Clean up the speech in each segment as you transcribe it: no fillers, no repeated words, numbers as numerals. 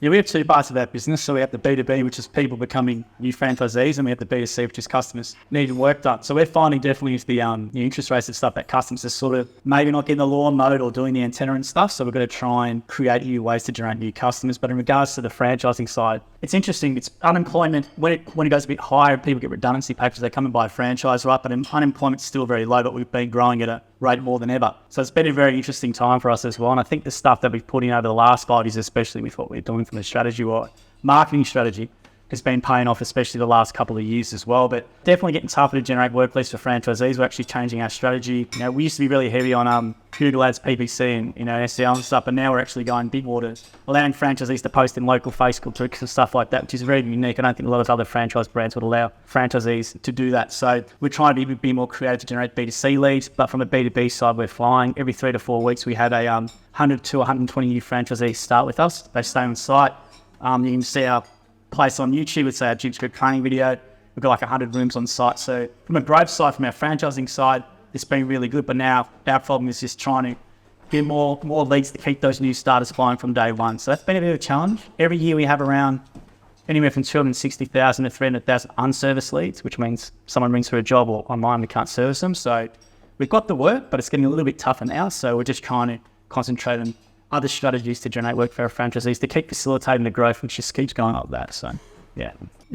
Yeah, we have two parts of our business. So we have the B2B, which is people becoming new franchisees, and we have the B2C, which is customers needing work done. So we're finding definitely with the interest rates and stuff that customers are sort of maybe not getting the lawn mowed or doing the antenna and stuff. So we're going to try and create new ways to generate new customers. But in regards to the franchising side, it's interesting. It's unemployment when it goes a bit higher, people get redundancy papers. They come and buy a franchise, right? But unemployment's still very low, but we've been growing at a rate more than ever. So it's been a very interesting time for us as well. And I think the stuff that we've put in over the last 5 years, especially with what we're doing from a strategy or marketing strategy, has been paying off, especially the last couple of years as well. But definitely getting tougher to generate work leads for franchisees. We're actually changing our strategy. We used to be really heavy on Google Ads, PPC, and SEO and stuff, but now we're actually going big more to allowing franchisees to post in local Facebook groups and stuff like that, which is very unique. I don't think a lot of other franchise brands would allow franchisees to do that. So we're trying to be more creative to generate B2C leads, but from a B2B side, we're flying. Every 3 to 4 weeks, we have a 100 to 120 new franchisees start with us. They stay on site. You can see our place on YouTube, it's our Gyms Group training video. We've got like 100 rooms on site. So from a growth side, from our franchising side, it's been really good. But now our problem is just trying to get more leads to keep those new starters flying from day one. So that's been a bit of a challenge. Every year we have around anywhere from 260,000 to 300,000 unserviced leads, which means someone rings for a job or online, we can't service them. So we've got the work, but it's getting a little bit tougher now. So we're just trying to concentrate on other strategies to generate work for our franchisees to keep facilitating the growth, which just keeps going like that. So, yeah,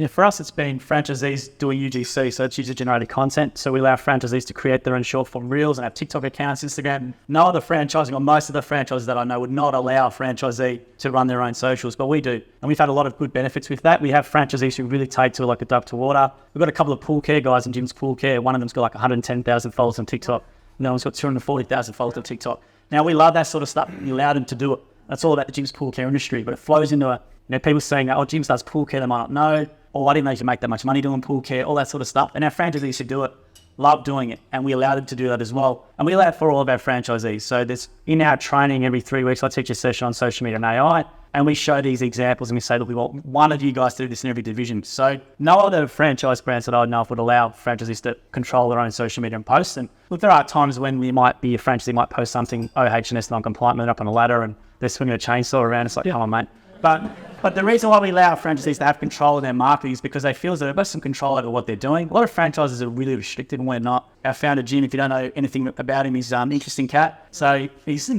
for us, it's been franchisees doing UGC, so it's user-generated content. So we allow franchisees to create their own short-form reels and have TikTok accounts, Instagram. No other franchising, or most of the franchises that I know, would not allow a franchisee to run their own socials, but we do. And we've had a lot of good benefits with that. We have franchisees who really take to it like a duck to water. We've got a couple of pool care guys in Jim's Pool Care. One of them's got like 110,000 followers on TikTok. Another one's got 240,000 followers on TikTok. Now, we love that sort of stuff. We allow them to do it. That's all about the Jim's Pool Care industry, but it flows into people saying, oh, Jim's does pool care, they might not know, or I didn't know you could make that much money doing pool care, all that sort of stuff. And our franchisees who do it love doing it, and we allow them to do that as well. And we allow it for all of our franchisees. So there's in our training every 3 weeks, I teach a session on social media and AI, and we show these examples and we say, look, we want one of you guys to do this in every division. So no other franchise brands that I know of would allow franchisees to control their own social media and post. And look, there are times when we might be a franchisee might post something OH&S non-compliant, moving up on a ladder and they're swinging a chainsaw around. It's like, come on, mate. But the reason why we allow franchisees to have control of their marketing is because they feel that they've got some control over what they're doing. A lot of franchises are really restricted and we're not. Our founder, Jim, if you don't know anything about him, he's an interesting cat. So he's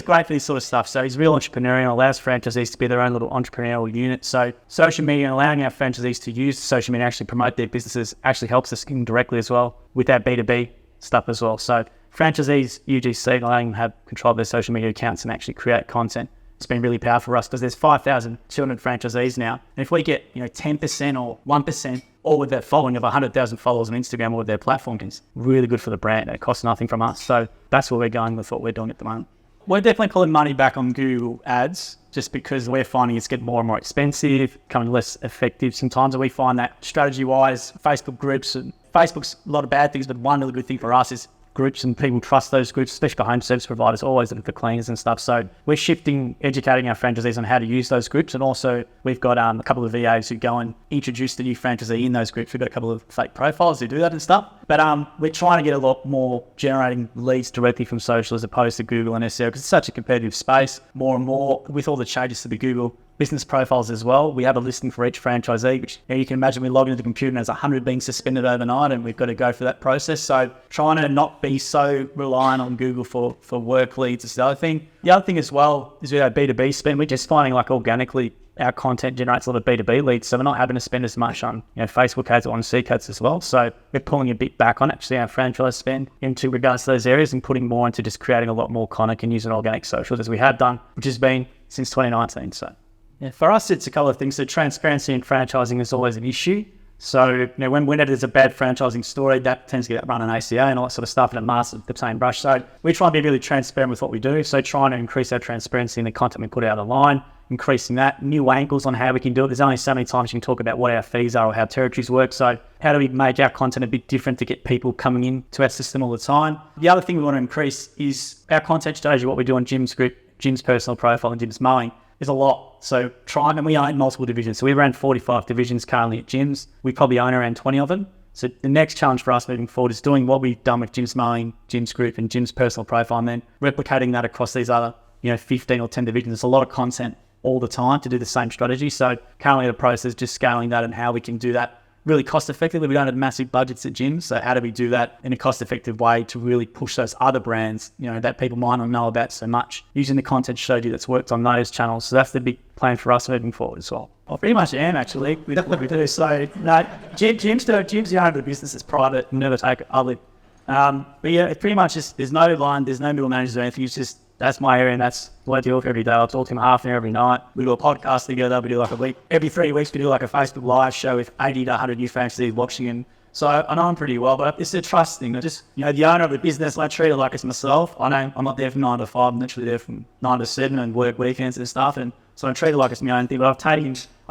great for this sort of stuff. So he's real entrepreneurial, allows franchisees to be their own little entrepreneurial unit. So social media and allowing our franchisees to use social media and actually promote their businesses actually helps us indirectly as well with our B2B stuff as well. So franchisees, UGC, allowing them to have control of their social media accounts and actually create content. It's been really powerful for us because there's 5,200 franchisees now. And if we get 10% or 1%, all with their following of 100,000 followers on Instagram or with their platform, it's really good for the brand. It costs nothing from us. So that's where we're going with what we're doing at the moment. We're definitely pulling money back on Google Ads just because we're finding it's getting more and more expensive, becoming less effective sometimes. And we find that strategy-wise, Facebook groups, and Facebook's a lot of bad things, but one really good thing for us is groups, and people trust those groups, especially for home service providers, always looking for cleaners and stuff. So we're educating our franchisees on how to use those groups. And also we've got a couple of VAs who go and introduce the new franchisee in those groups. We've got a couple of fake profiles who do that and stuff. But we're trying to get a lot more generating leads directly from social as opposed to Google and SEO because it's such a competitive space. More and more with all the changes to the Google business profiles as well. We have a listing for each franchisee, which you can imagine we log into the computer and there's 100 being suspended overnight and we've got to go through that process. So trying to not be so reliant on Google for work leads is the other thing. The other thing as well is with our B2B spend, we're just finding like organically our content generates a lot of B2B leads. So we're not having to spend as much on Facebook ads or on Seek ads as well. So we're pulling a bit back on actually our franchise spend into regards to those areas and putting more into just creating a lot more content and using organic socials as we have done, which has been since 2019. So yeah, for us, it's a couple of things. So transparency in franchising is always an issue. So when there's a bad franchising story, that tends to get run on ACA and all that sort of stuff, and it masks the same brush. So we try and be really transparent with what we do. So trying to increase our transparency in the content we put out online, increasing that, new angles on how we can do it. There's only so many times you can talk about what our fees are or how territories work. So how do we make our content a bit different to get people coming into our system all the time? The other thing we want to increase is our content strategy, what we do on Jim's Group, Jim's personal profile and Jim's mowing. Is a lot. So and we own multiple divisions. So we run 45 divisions currently at Jim's. We probably own around 20 of them. So the next challenge for us moving forward is doing what we've done with Jim's mowing, Jim's Group and Jim's personal profile, and then replicating that across these other 15 or 10 divisions. There's a lot of content all the time to do the same strategy. So currently the process is just scaling that and how we can do that really cost effectively. We don't have massive budgets at gyms, so how do we do that in a cost effective way to really push those other brands, that people might not know about so much, using the content strategy that's worked on those channels. So that's the big plan for us moving forward as well. I pretty much am, actually. That's what we do. So no, gyms the owner of the business is private, never take it public. But yeah, it pretty much is, there's no line, there's no middle managers or anything. It's just, that's my area and that's what I deal with every day. I'll talk to him half an hour every night. We do a podcast together. We do like a week. Every 3 weeks, we do like a Facebook live show with 80 to 100 new franchisees watching. And so I know him pretty well, but it's a trust thing. I just, the owner of the business, I treat it like it's myself. I know I'm not there from 9 to 5. I'm literally there from 9 to 7 and work weekends and stuff. And so I treat it like it's my own thing. But I've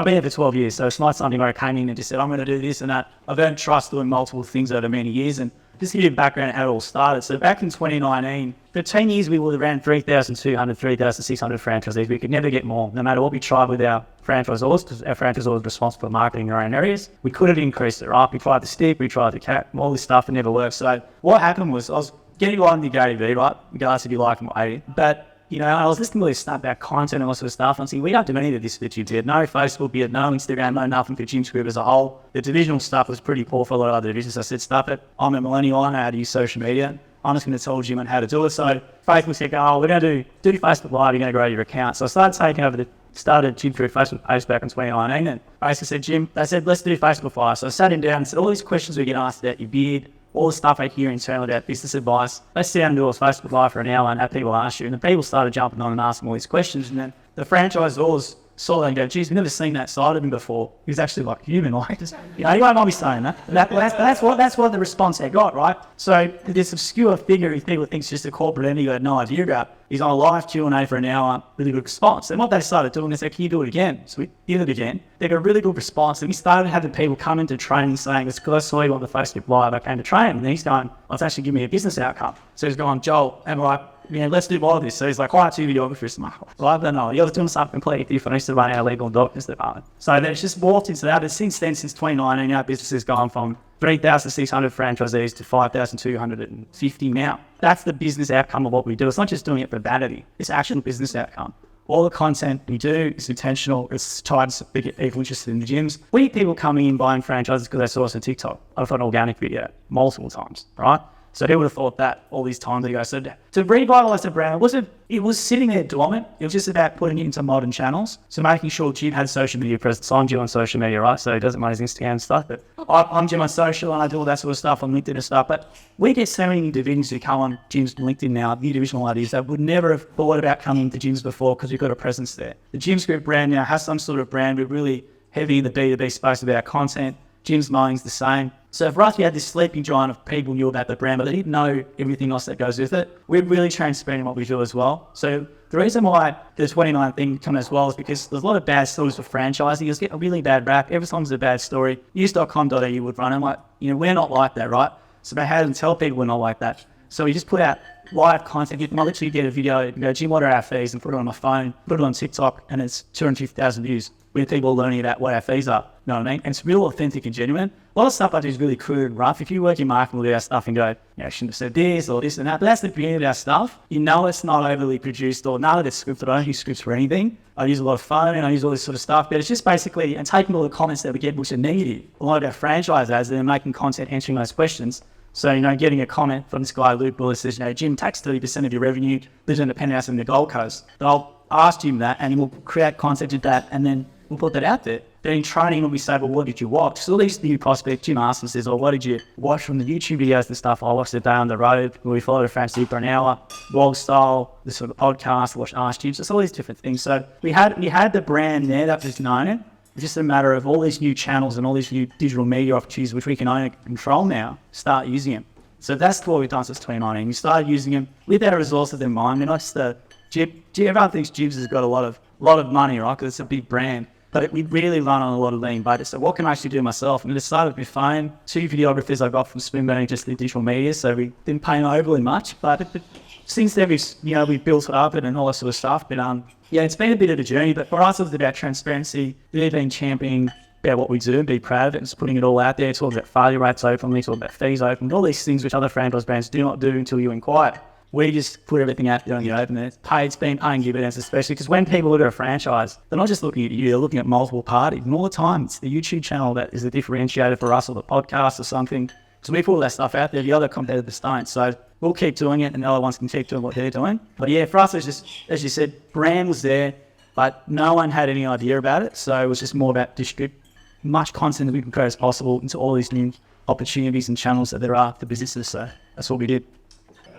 been here for 12 years. So it's not something where I came in and just said, I'm going to do this and that. I've earned trust doing multiple things over many years. And just to give you a background on how it all started. So back in 2019, for 10 years, we would have ran 3,200, 3,600 franchisees. We could never get more, no matter what we tried with our franchisors, because our franchisors were responsible for marketing in their own areas. We couldn't increase it, right? We tried the stick, we tried the cap, all this stuff, it never worked. So what happened was I was getting on the GAV, right? Regardless if you like them or hate it. But I was listening to all this stuff about content and all sort of stuff. And I'm saying, we don't do any of this that you did. No Facebook, be it no Instagram, no nothing for Gyms Group as a whole. The divisional stuff was pretty poor for a lot of other divisions. I said, stuff it. I'm a millennial. I know how to use social media. I'm just going to tell Jim on how to do it. So Facebook said, we're going to do Facebook Live. You're going to grow your account. So I started taking over started Jim through Facebook page back in 2019. And basically said, Jim, they said, let's do Facebook Live. So I sat him down and said, all these questions we get asked about your beard, all the stuff I hear internally about business advice, let's sit down and do a Facebook Live for an hour and have people ask you. And the people started jumping on and asking all these questions. And then the franchisors saw that and go, geez, we've never seen that side of him before. He was actually like human, like, you might not be saying that. That's what the response they got, right? So this obscure figure who people think is just a corporate entity you had no idea about, he's on a live Q&A for an hour, really good response. And what they started doing is, can you do it again? So we did it again. They got a really good response. And we started having people come into training saying, it's because I saw you on the Facebook Live, I came to train. And then he's going, it's actually giving me a business outcome. So he's going, Joel, am I let's do more of this. So he's like, hire 2 videographers. Well, I don't know. You're doing something completely different. I used to run our legal and documents department. So then it's just morphed into that. And since then, since 2019, our business has gone from 3,600 franchisees to 5,250 now. That's the business outcome of what we do. It's not just doing it for vanity. It's actual business outcome. All the content we do is intentional. It's tied to get people interested in the gyms. We get people coming in buying franchises because they saw us on TikTok. I've thought an organic video multiple times, right? So who would have thought that all these times ago? So to revitalize the brand, it was sitting there dormant. It was just about putting it into modern channels. So making sure Jim had social media presence. I'm Jim on social media, right? So it doesn't mind his Instagram and stuff, but I'm Jim on social and I do all that sort of stuff on LinkedIn and stuff. But we get so many divisions who come on Jim's LinkedIn now, new divisional ideas that would never have thought about coming to gyms before because we've got a presence there. The Gyms Group brand now has some sort of brand. We're really heavy in the B2B space with our content. Gyms Mowing's the same. So for us, we had this sleeping giant of people knew about the brand, but they didn't know everything else that goes with it. We're really transparent in what we do as well. So the reason why the 29 thing come as well is because there's a lot of bad stories for franchising. You get a really bad rap. Every time's a bad story. News.com.au would run. I'm like, we're not like that, right? So I had to tell people we're not like that. So we just put out live content. You can literally get a video and go, Jim, what are our fees? And put it on my phone, put it on TikTok, and it's 250,000 views with people learning about what our fees are. You know what I mean? And it's real authentic and genuine. A lot of stuff I do is really crude and rough. If you work in marketing, we'll do our stuff and go, I shouldn't have said this or this and that. But that's the beauty of our stuff. It's not overly produced or none of it's scripted. I don't use scripts for anything. I use a lot of phone and I use all this sort of stuff. But it's just basically, and taking all the comments that we get, which are negative. A lot of our franchise ads, they're making content answering those questions. So, getting a comment from this guy, Luke Bullis, says, Jim, tax 30% of your revenue, lives in a penthouse in the Gold Coast. So I'll ask Jim that and we'll create content with that and then we'll put that out there. Then in training, when we say, what did you watch? So all these new prospects, Jim asks and says, what did you watch from the YouTube videos and stuff? I watched the day on the road where we followed a franchisee for an hour, vlog style, the sort of podcast, I watched Ask Jim. So it's all these different things. So we had the brand there that was known. It's just a matter of all these new channels and all these new digital media opportunities, which we can own and control now, start using them. So that's what we've done since 2019. We started using them with our resources in mind. Not just the gym. Everyone thinks gyms has got a lot of money, right? Because it's a big brand. But we really run on a lot of lean budget. So what can I actually do myself? And it started with my phone, 2 videographers I got from Spoonburning, just the digital media. So we didn't pay them overly much. But since then, we've built it up and all that sort of stuff. But it's been a bit of a journey. But for us, it was about transparency. Really been championing about what we do and be proud of it and just putting it all out there. Talk about failure rates openly, talk about fees open, all these things which other franchise brands do not do until you inquire. We just put everything out there on the open. It's been paying dividends, especially because when people look at a franchise, they're not just looking at you, they're looking at multiple parties. And all the time, it's the YouTube channel that is the differentiator for us, or the podcast or something. So we put all that stuff out there, the other competitors don't. So we'll keep doing it and the other ones can keep doing what they're doing. But yeah, for us, it's just, as you said, brand was there, but no one had any idea about it. So it was just more about distribute much content that we can create as possible into all these new opportunities and channels that there are for businesses. So that's what we did.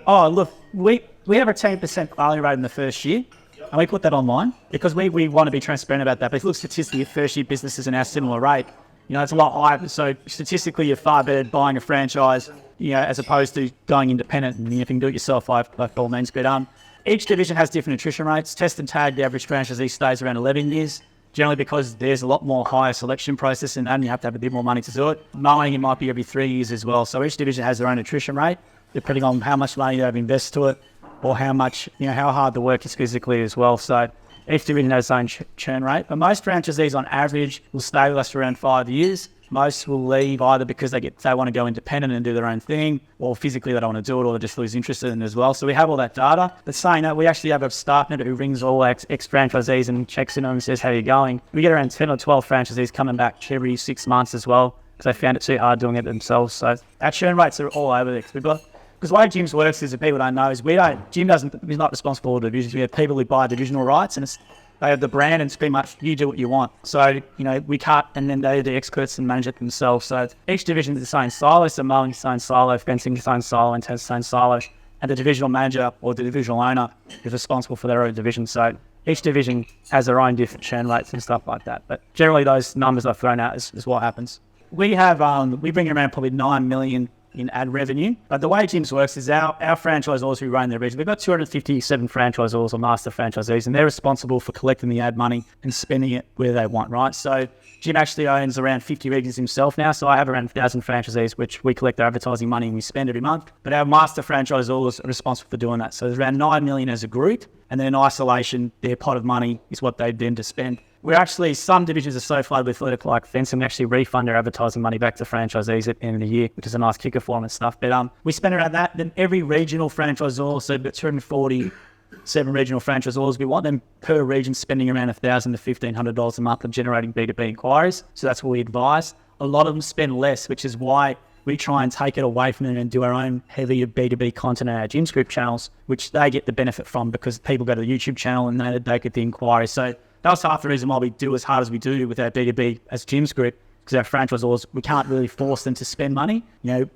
Oh, look, we have a 10% failure rate in the first year, and we put that online because we want to be transparent about that. But if you look statistically at first-year businesses in our similar rate, it's a lot higher. So statistically, you're far better at buying a franchise, as opposed to going independent. And you can do it yourself by all means. But each division has different attrition rates. Test and Tag, the average franchisee stays around 11 years, generally because there's a lot more higher selection process and you have to have a bit more money to do it. Mowing, it might be every 3 years as well. So each division has their own attrition rate, depending on how much money they've invested to it or how much, how hard the work is physically as well. So each division has its own churn rate. But most franchisees on average will stay with us for around 5 years. Most will leave either because they want to go independent and do their own thing, or physically they don't want to do it, or they just lose interest in it as well. So we have all that data. But saying that, we actually have a staff member who rings all ex-franchisees and checks in on them and says, how are you going? We get around 10 or 12 franchisees coming back every 6 months as well, because they found it too hard doing it themselves. So our churn rates are all over this. Because the way Jim's works is, that people don't know, is Jim is not responsible for divisions. We have people who buy divisional rights, and they have the brand, and it's pretty much you do what you want. So, we cut, and then they're the experts and manage it themselves. So each division is its own silo. So mowing is its own silo, fencing is its own silo, and its own silo. And the divisional manager or the divisional owner is responsible for their own division. So each division has their own different churn rates and stuff like that. But generally, those numbers I've thrown out is what happens. We have, we bring around probably 9 million in ad revenue. But the way Jim's works is our franchisors who run their region, we've got 257 franchisors or master franchisees, and they're responsible for collecting the ad money and spending it where they want, right? So Jim actually owns around 50 regions himself now, so I have around 1,000 franchisees, which we collect their advertising money and we spend every month. But our master franchisors are responsible for doing that. So there's around 9 million as a group, and then in isolation, their pot of money is what they then to spend. We're actually, some divisions are so flooded with like fencing, we actually refund their advertising money back to franchisees at the end of the year, which is a nice kicker for them and stuff. But we spend around that. Then every regional franchisor, so about 247 regional franchisors, we want them per region spending around $1,000 to $1,500 a month on generating B2B inquiries. So that's what we advise. A lot of them spend less, which is why we try and take it away from them and do our own heavier B2B content on our Gym's Group channels, which they get the benefit from because people go to the YouTube channel and they get the inquiry. So that's half the reason why we do as hard as we do with our B2B as Gym's Group, because our franchisors, we can't really force them to spend money.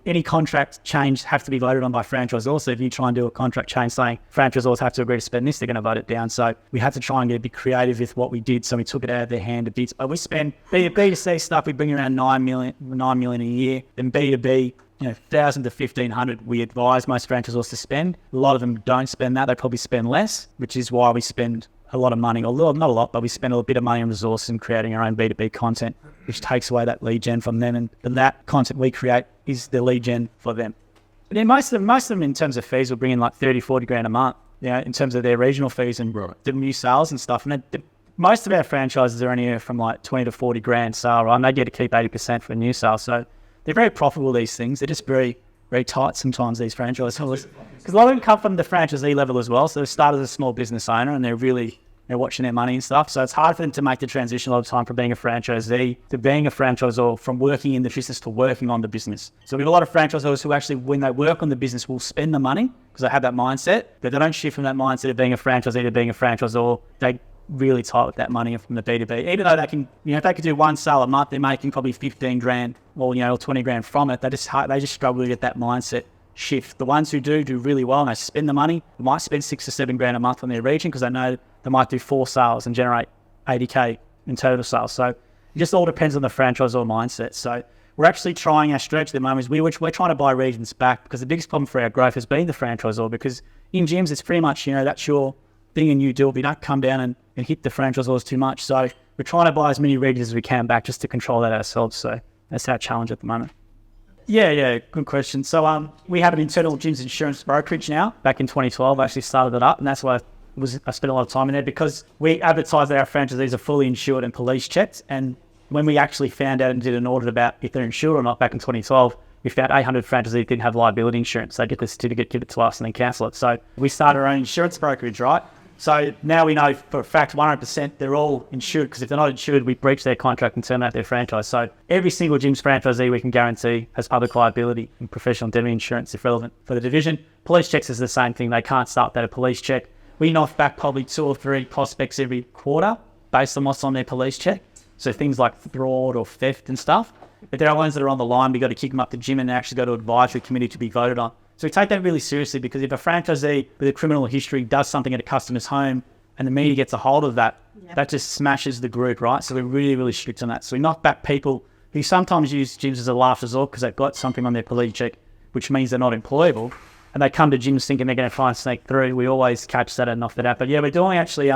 Any contract change have to be voted on by franchisors. So if you try and do a contract change saying franchisors have to agree to spend this, they're going to vote it down. So we had to try and get a bit creative with what we did. So we took it out of their hand a bit. But we spend B2C stuff, we bring around 9 million a year. Then B2B, 1,000 to 1,500, we advise most franchisors to spend. A lot of them don't spend that. They probably spend less, which is why we spend a lot of money, or not a lot, but we spend a bit of money and resources in creating our own B2B content, which takes away that lead gen from them. And that content we create is the lead gen for them. But then most of them in terms of fees will bring in like 30, 40 grand a month, in terms of their regional fees and the new sales and stuff. And most of our franchises are anywhere from like 20 to 40 grand sale, right? And they get to keep 80% for new sales. So they're very profitable, these things. They're just very, very tight sometimes, these franchises. Because a lot of them come from the franchisee level as well. So they started as a small business owner and they're watching their money and stuff. So it's hard for them to make the transition a lot of time from being a franchisee to being a franchisor, from working in the business to working on the business. So we have a lot of franchisors who actually, when they work on the business, will spend the money because they have that mindset, but they don't shift from that mindset of being a franchisee to being a franchisor. They really tight with that money from the B2B. Even though they can, if they could do one sale a month, they're making probably 15 grand or 20 grand from it. They just struggle to get that mindset shift. The ones who do really well and they spend the money, they might spend 6 or 7 grand a month on their region because they know they might do 4 sales and generate 80K in total sales. So it just all depends on the franchisor mindset. So we're actually trying our stretch at the moment. We're trying to buy regions back because the biggest problem for our growth has been the franchisor, because in gyms it's pretty much, that's your thing and you do it. We don't come down and hit the franchisors too much. So we're trying to buy as many regions as we can back just to control that ourselves. So that's our challenge at the moment. Yeah, good question. So we have an internal gyms insurance brokerage now. Back in 2012, I actually started it up, and that's why I spent a lot of time in there, because we advertise that our franchisees are fully insured and police checked. And when we actually found out and did an audit about if they're insured or not back in 2012, we found 800 franchisees didn't have liability insurance. They get the certificate, give it to us, and then cancel it. So we started our own insurance brokerage, right? So now we know for a fact 100% they're all insured, because if they're not insured, we breach their contract and terminate their franchise. So every single gym's franchisee we can guarantee has public liability and professional indemnity insurance if relevant for the division. Police checks is the same thing. They can't start without a police check. We knock back probably 2 or 3 prospects every quarter based on what's on their police check. So things like fraud or theft and stuff. But there are ones that are on the line. We got to kick them up the gym and actually go to advisory committee to be voted on. So we take that really seriously, because if a franchisee with a criminal history does something at a customer's home and the media gets a hold of that, that just smashes the group, right? So we're really, really strict on that. So we knock back people who sometimes use gyms as a last resort because they've got something on their police check, which means they're not employable, and they come to gyms thinking they're going to try and sneak through. We always catch that and knock that out. But yeah, we're doing actually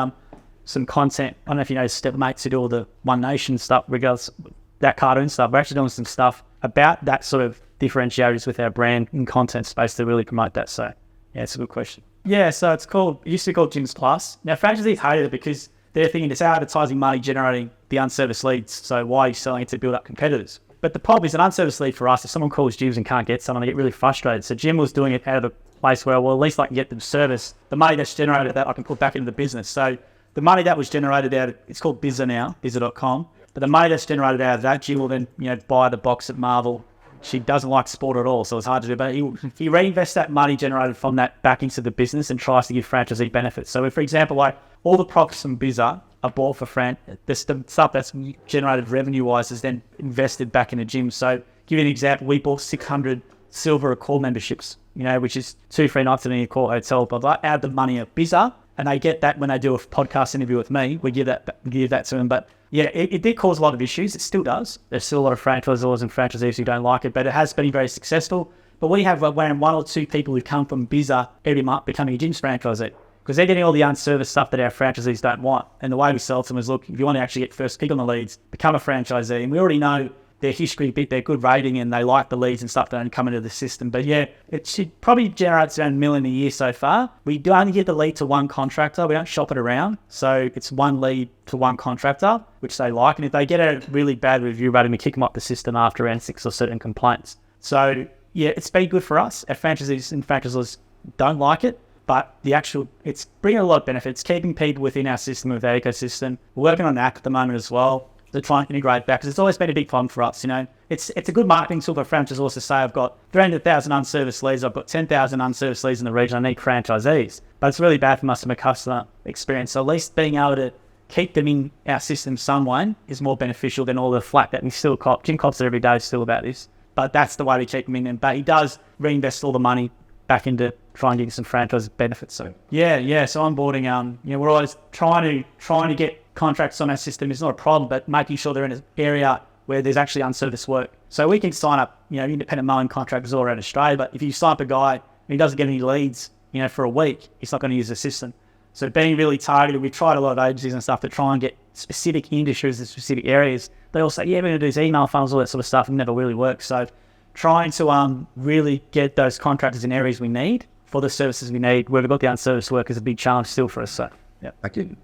some content. I don't know if you know Stepmates who do all the One Nation stuff, regardless that cartoon stuff. We're actually doing some stuff about that sort of differentiators with our brand in content space to really promote that. So yeah, it's a good question. Yeah, so it used to be called Gyms Plus. Now franchisees hated it because they're thinking it's advertising money generating the unserviced leads. So why are you selling it to build up competitors? But the problem is an unserviced lead for us, if someone calls gyms and can't get someone, they get really frustrated. So Jim was doing it out of a place where, well, at least I can get them service. The money that's generated that I can put back into the business. So the money that was generated out of, it's called Bizza now, Bizza.com. But the money that's generated out of that, Jim will then, buy the box at Marvel. She doesn't like sport at all, so it's hard to do. But he reinvests that money generated from that back into the business and tries to give franchisee benefits. So if, for example, like all the profits from Bizza are bought for the stuff that's generated revenue-wise is then invested back in the gym. So give you an example, we bought 600 silver core memberships, which is 2 free nights in a core hotel, blah, blah, add the money of Bizza, and they get that when they do a podcast interview with me. We give that to them. But yeah, it did cause a lot of issues. It still does. There's still a lot of franchisors and franchisees who don't like it, but it has been very successful. But we have around 1 or 2 people who come from Bizza every month becoming a gym's franchisee, because they're getting all the unserviced stuff that our franchisees don't want. And the way we sell to them is, look, if you want to actually get first pick on the leads, become a franchisee. And we already know their history, their good rating, and they like the leads and stuff that don't come into the system. But yeah, it should probably generates around $1 million a year so far. We do only get the lead to 1 contractor. We don't shop it around. So it's 1 lead to 1 contractor, which they like. And if they get a really bad review rating, we kick them up the system after around 6 or 7 complaints. So yeah, it's been good for us. Our franchisees and franchisors don't like it, but it's bringing a lot of benefits, keeping people within our system, with our ecosystem. We're working on an app at the moment as well to try and integrate back, because it's always been a big problem for us. It's a good marketing tool for franchisors to say, I've got 300,000 unserviced leads, I've got 10,000 unserviced leads in the region, I need franchisees. But it's really bad from us from a customer experience. So at least being able to keep them in our system some way is more beneficial than all the flack that we still cop. Jim cops every day still about this. But that's the way we keep them in. But he does reinvest all the money back into trying to get some franchise benefits. So yeah. So onboarding, we're always trying to get contracts on our system is not a problem, but making sure they're in an area where there's actually unserviced work. So we can sign up, independent mowing contractors all around Australia, but if you sign up a guy and he doesn't get any leads, for a week, he's not going to use the system. So being really targeted, we've tried a lot of agencies and stuff to try and get specific industries and specific areas. They all say, yeah, we're going to do these email funnels, all that sort of stuff, and it never really works. So trying to really get those contractors in areas we need for the services we need, where we've got the unserviced work, is a big challenge still for us. So yeah. Thank you.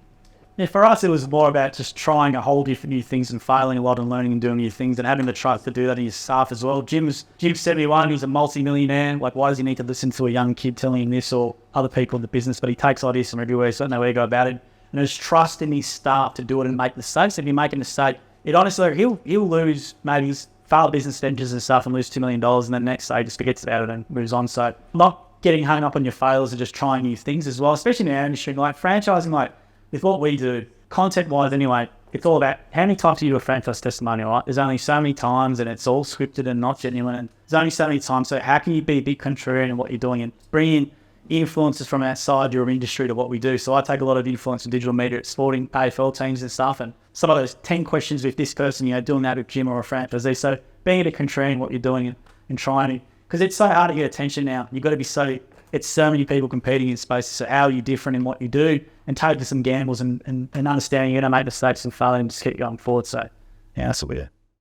Yeah, for us, it was more about just trying a whole different new things and failing a lot and learning and doing new things and having the trust to do that in your staff as well. Jim's 71, he's a multi-millionaire. Like, why does he need to listen to a young kid telling him this, or other people in the business? But he takes ideas from everywhere, so I don't know where to go about it. And there's trust in his staff to do it and make mistakes. If you make a mistake, it honestly, he'll lose maybe his failed business ventures and stuff and lose $2 million, and then the next day just forgets about it and moves on. So not getting hung up on your failures and just trying new things as well, especially in our industry. Like franchising, like with what we do, content-wise anyway, it's all about how many times do you do a franchise testimonial, right? There's only so many times, and it's all scripted and not genuine. And there's only so many times, so how can you be a bit contrarian in what you're doing and bring in influences from outside your industry to what we do? So I take a lot of influence in digital media at sporting AFL teams and stuff, and some of those 10 questions with this person, doing that with Jim or a franchisee. So being a bit contrarian in what you're doing and trying to, because it's so hard to get attention now. You've got to be it's so many people competing in spaces. So how are you different in what you do, and take some gambles and understanding you're going to make mistakes and fail and just keep going forward. So yeah, that's what we do.